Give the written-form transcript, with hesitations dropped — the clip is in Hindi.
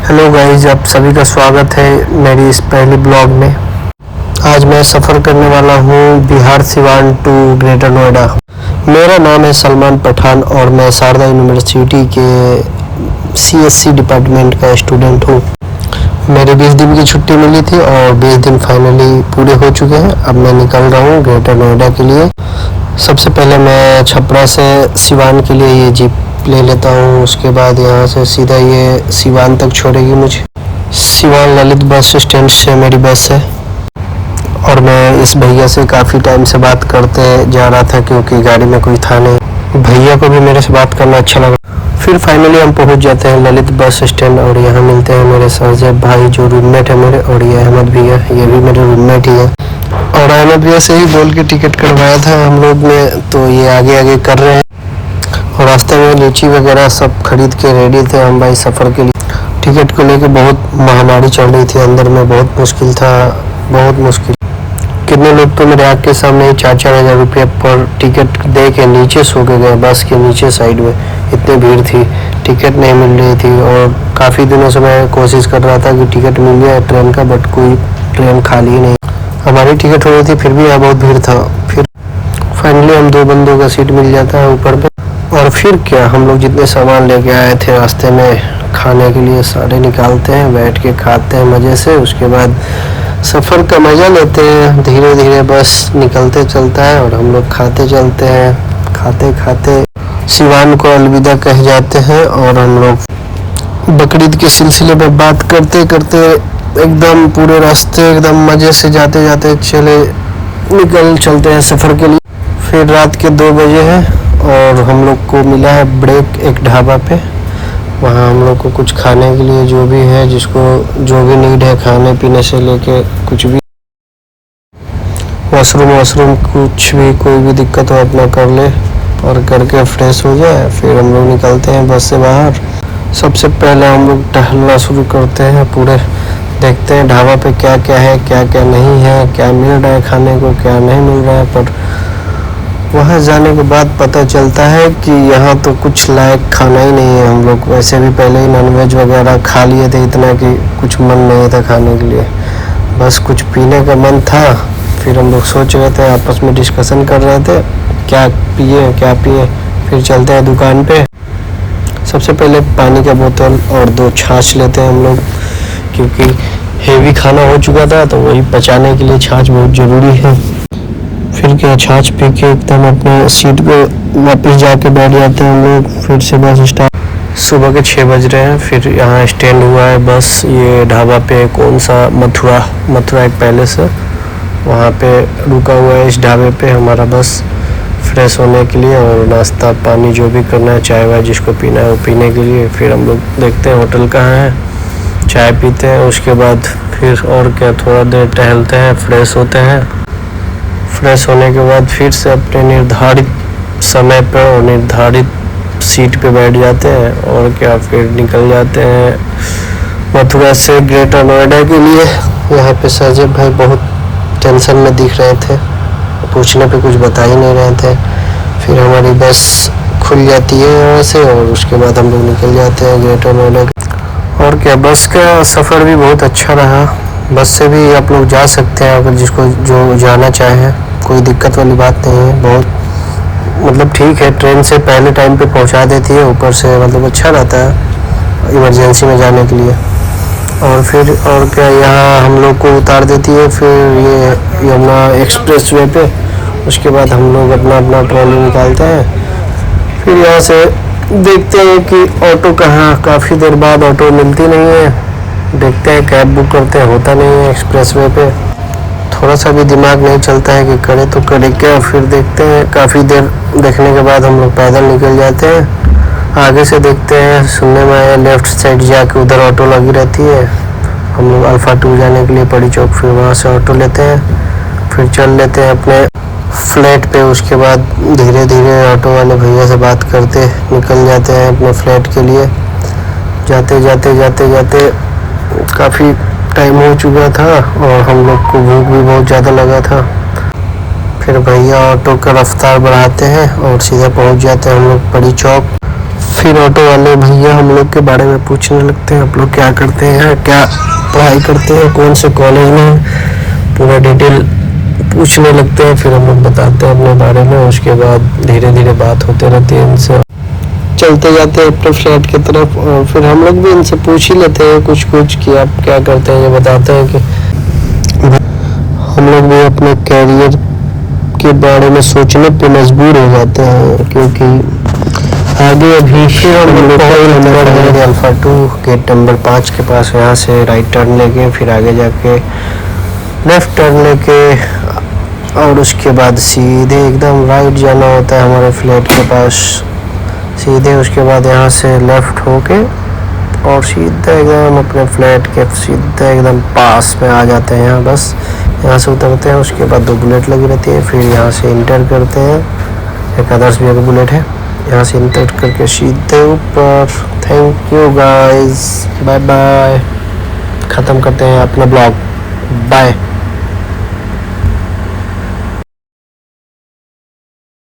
हेलो गाइस, आप सभी का स्वागत है मेरी इस पहली ब्लॉग में। आज मैं सफ़र करने वाला हूँ बिहार सिवान टू ग्रेटर नोएडा। मेरा नाम है सलमान पठान और मैं शारदा यूनिवर्सिटी के CSC डिपार्टमेंट का स्टूडेंट हूँ। मेरी 20 दिन की छुट्टी मिली थी और 20 दिन फाइनली पूरे हो चुके हैं। अब मैं निकल रहा हूँ ग्रेटर नोएडा के लिए। सबसे पहले मैं छपरा से सिवान के लिए ये जीप ले लेता हूँ। उसके बाद यहाँ से सीधा ये सिवान तक छोड़ेगी मुझे। सिवान ललित बस स्टैंड से मेरी बस है और मैं इस भैया से काफ़ी टाइम से बात करते जा रहा था क्योंकि गाड़ी में कोई था नहीं। भैया को भी मेरे से बात करना अच्छा लगा। फिर फाइनली हम पहुँच जाते हैं ललित बस स्टैंड और यहाँ मिलते हैं मेरे सरजेब भाई जो रूममेट है मेरे, और ये अहमद भैया, ये भी मेरे रूममेट ही है। और अहमद भैया से ही बोल के टिकट करवाया था हम लोग ने, तो ये आगे आगे कर रहे हैं। और रास्ते में लीची वगैरह सब खरीद के रेडी थे हम भाई सफ़र के लिए। टिकट को लेके बहुत महामारी चल रही थी अंदर में, बहुत मुश्किल था, बहुत मुश्किल। कितने लोग तो मेरे आँख के सामने 4-4 हज़ार रुपये पर टिकट दे के नीचे सो के गए बस के नीचे साइड में। इतनी भीड़ थी, टिकट नहीं मिल रही थी और काफ़ी दिनों से मैं कोशिश कर रहा था कि टिकट मिल जाए ट्रेन का, बट कोई ट्रेन खाली नहीं। हमारी टिकट हो रही थी फिर भी यहाँ बहुत भीड़ था। फिर फाइनली हम 2 बंदों का सीट मिल जाता है ऊपर पे। और फिर क्या, हम लोग जितने सामान लेके आए थे रास्ते में खाने के लिए सारे निकालते हैं, बैठ के खाते हैं मज़े से। उसके बाद सफ़र का मज़ा लेते हैं। धीरे धीरे बस निकलते चलता है और हम लोग खाते चलते हैं। खाते खाते सिवान को अलविदा कह जाते हैं और हम लोग बकरीद के सिलसिले में बात करते करते एकदम पूरे रास्ते एकदम मज़े से जाते जाते चलते हैं सफ़र के लिए। फिर रात के 2 बजे हैं और हम लोग को मिला है ब्रेक एक ढाबा पे। वहाँ हम लोग को कुछ खाने के लिए जो भी है, जिसको जो भी नीड है खाने पीने से लेके कुछ भी, वॉशरूम कुछ भी, कोई भी दिक्कत हो अपना कर ले और करके फ्रेश हो जाए। फिर हम लोग निकलते हैं बस से बाहर। सबसे पहले हम लोग टहलना शुरू करते हैं, पूरे देखते हैं ढाबा पे क्या क्या है, क्या क्या नहीं है, क्या मिल रहा है खाने को, क्या नहीं मिल रहा है। पर वहाँ जाने के बाद पता चलता है कि यहाँ तो कुछ लायक खाना ही नहीं है। हम लोग वैसे भी पहले ही नॉनवेज वगैरह खा लिए थे, इतना कि कुछ मन नहीं था खाने के लिए, बस कुछ पीने का मन था। फिर हम लोग सोच रहे थे, आपस में डिस्कशन कर रहे थे क्या पिए। फिर चलते हैं दुकान पे। सबसे पहले पानी का बोतल और 2 छाछ लेते हैं हम लोग, क्योंकि हेवी खाना हो चुका था तो वही पचाने के लिए छाछ बहुत ज़रूरी है। फिर क्या, छाछ पी के एकदम अपने सीट पे वापस जाके बैठ जाते हैं हम लोग। फिर से बस स्टार्ट। सुबह के 6 बज रहे हैं। फिर यहाँ स्टैंड हुआ है बस, ये ढाबा पे कौन सा मथुरा एक पैलेस है, वहाँ पे रुका हुआ है इस ढाबे पे हमारा बस फ्रेश होने के लिए और नाश्ता पानी जो भी करना है, चाय वाय जिसको पीना है वो पीने के लिए। फिर हम लोग देखते हैं होटल कहाँ है, चाय पीते हैं। उसके बाद फिर और क्या, थोड़ा देर टहलते हैं, फ्रेश होते हैं। फ्रेश होने के बाद फिर से अपने निर्धारित समय पर और निर्धारित सीट पे बैठ जाते हैं और क्या, फिर निकल जाते हैं मथुरा से ग्रेटर नोएडा के लिए। यहाँ पे साजिद भाई बहुत टेंशन में दिख रहे थे, पूछने पे कुछ बता ही नहीं रहे थे। फिर हमारी बस खुल जाती है यहाँ से और उसके बाद हम लोग निकल जाते हैं ग्रेटर नोएडा। और क्या, बस का सफ़र भी बहुत अच्छा रहा। बस से भी आप लोग जा सकते हैं अगर जिसको जो जाना चाहे, कोई दिक्कत वाली बात नहीं है। बहुत मतलब ठीक है, ट्रेन से पहले टाइम पे पहुंचा देती है, ऊपर से मतलब अच्छा रहता है इमरजेंसी में जाने के लिए। और फिर और क्या, यहाँ हम लोग को उतार देती है फिर ये यमुना एक्सप्रेस वे पे। उसके बाद हम लोग अपना ट्रॉली निकालते हैं। फिर यहाँ से देखते हैं कि ऑटो कहाँ, काफ़ी देर बाद ऑटो मिलती नहीं है। देखते हैं कैब बुक करते हैं, होता नहीं है एक्सप्रेस वे पे। थोड़ा सा भी दिमाग नहीं चलता है कि करे तो करे क्या। फिर देखते हैं, काफ़ी देर देखने के बाद हम लोग पैदल निकल जाते हैं। आगे से देखते हैं, सुनने में आया लेफ़्ट साइड जाके उधर ऑटो लगी रहती है। हम लोग अल्फ़ा 2 जाने के लिए पड़ी चौक, फिर वहाँ से ऑटो लेते हैं। फिर चल लेते हैं अपने फ्लैट पे। उसके बाद धीरे धीरे ऑटो वाले भैया से बात करते निकल जाते हैं अपने फ्लैट के लिए। जाते जाते काफ़ी टाइम हो चुका था और हम लोग को भूख भी बहुत ज़्यादा लगा था। फिर भैया ऑटो का रफ्तार बढ़ाते हैं और सीधा पहुंच जाते हैं हम लोग पड़ी चौक। फिर ऑटो वाले भैया हम लोग के बारे में पूछने लगते हैं, आप लोग क्या करते हैं, क्या पढ़ाई करते हैं, कौन से कॉलेज में, पूरा डिटेल पूछने लगते हैं। फिर हम लोग बताते हैं अपने बारे में। उसके बाद धीरे धीरे बात होते रहती है इनसे, चलते जाते हैं अपने फ्लैट की तरफ। और फिर हम लोग भी इनसे पूछ ही लेते हैं कुछ कुछ कि आप क्या करते हैं। ये बताते हैं कि हम लोग भी अपने कैरियर के बारे में सोचने पे मजबूर हो जाते हैं, क्योंकि आगे अभी फिर हम लोग का नंबर है अल्फा 2 गेट नंबर 5 के पास। यहाँ से राइट टर्न लेके फिर आगे जाके लेफ्ट टर्न लेके और उसके बाद सीधे एकदम राइट जाना होता है हमारे फ्लैट के पास सीधे। उसके बाद यहाँ से लेफ्ट होके और सीधा एकदम अपने फ्लैट के सीधा एकदम पास में आ जाते हैं। यहाँ बस यहाँ से उतरते हैं, उसके बाद 2 बुलेट लगी रहती है। फिर यहाँ से इंटर करते हैं, एक आदर्श भैया का बुलेट है। यहाँ से इंटर करके सीधे ऊपर। Thank you guys, bye bye. ख़त्म करते हैं अपना ब्लॉग, बाय।